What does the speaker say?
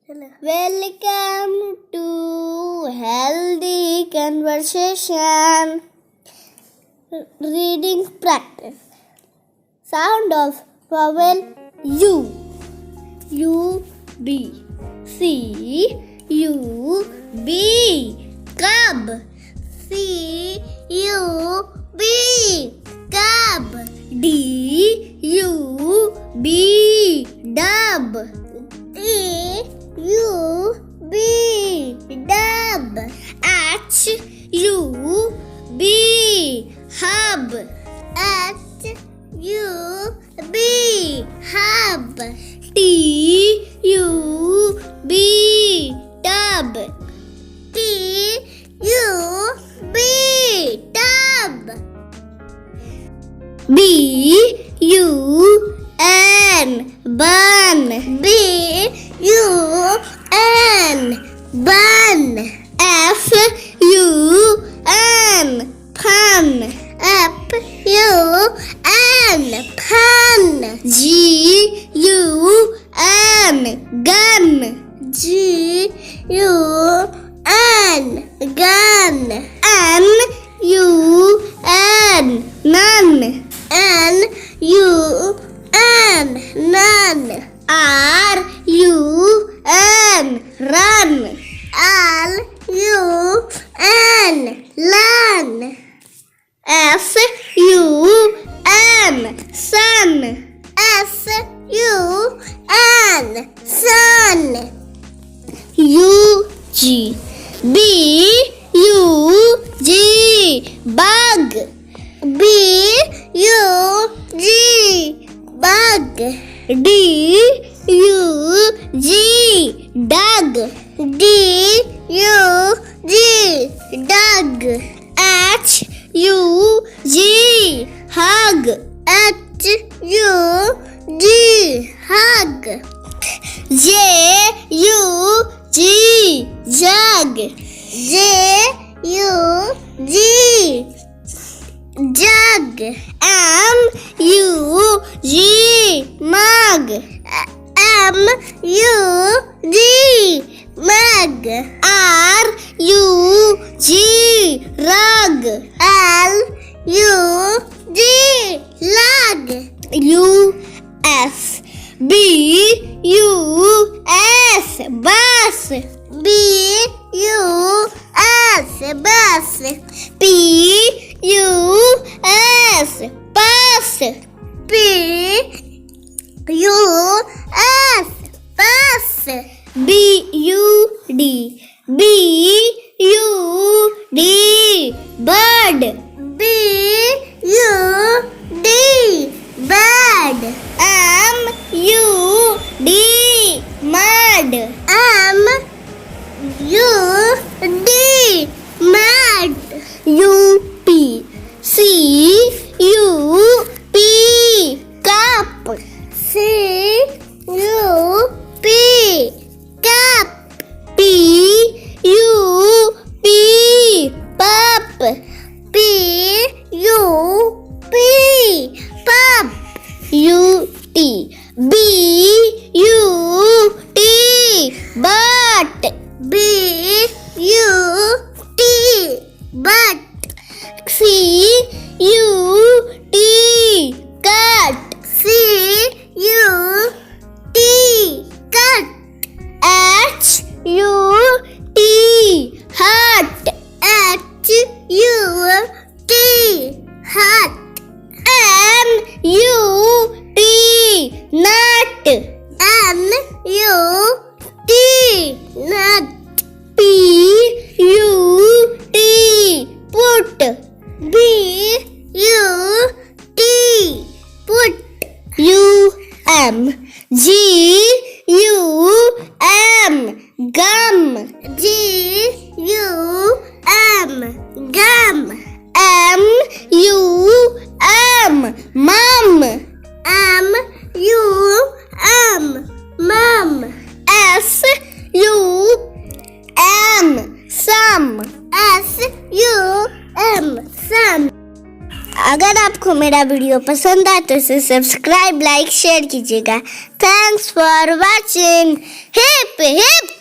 Hello. Welcome to Healthy Conversation Reading Practice. Sound of vowel U. U B. C U B. Cub. C U B. Cub. D U B. Dub. D U B. Dub. H U B. Hub. H U B. Hub. T U B. Tub. T U B. Tub. B U N. Bun. B U N. Bun. F U N. Fun. F U N. Fun. G U N. Gun. G U N. Gun. N U N. None. N U N. None. R U N. Run. R U N. Learn. S U N. Sun. S U N. Sun. U G. B U G. Bug. B U G. Bug. D U G. Dug. D U G. Dug. H U G. Hug. H U G. Hug. J U G. Jug. J U G. Jug. M U G. Mug. M U G. Mug. R U G. Rug. L U G. Lug. U S. B U S. Bus. B U S. Bus. P U S. Bus. P U S. Bus. B U D. B U D. Bird. B U D. Bird. M U D. Mud. M U D. Mud. U P. C U P. Cup. C U P. Cup. P U P. Pup. P U P. Pup. U T. B U T. Butt. B U T. Butt. C U T. Cut. C U T. Cut. H U T. Hut. H U T. Hut. N U T. Nut. N U T. Nut. P U T. Put. B U T. Put. U M. G U M. Gum. आपको मेरा video पसंद आए तो इसे subscribe, like, share कीजिएगा। Thanks for watching. Hip hip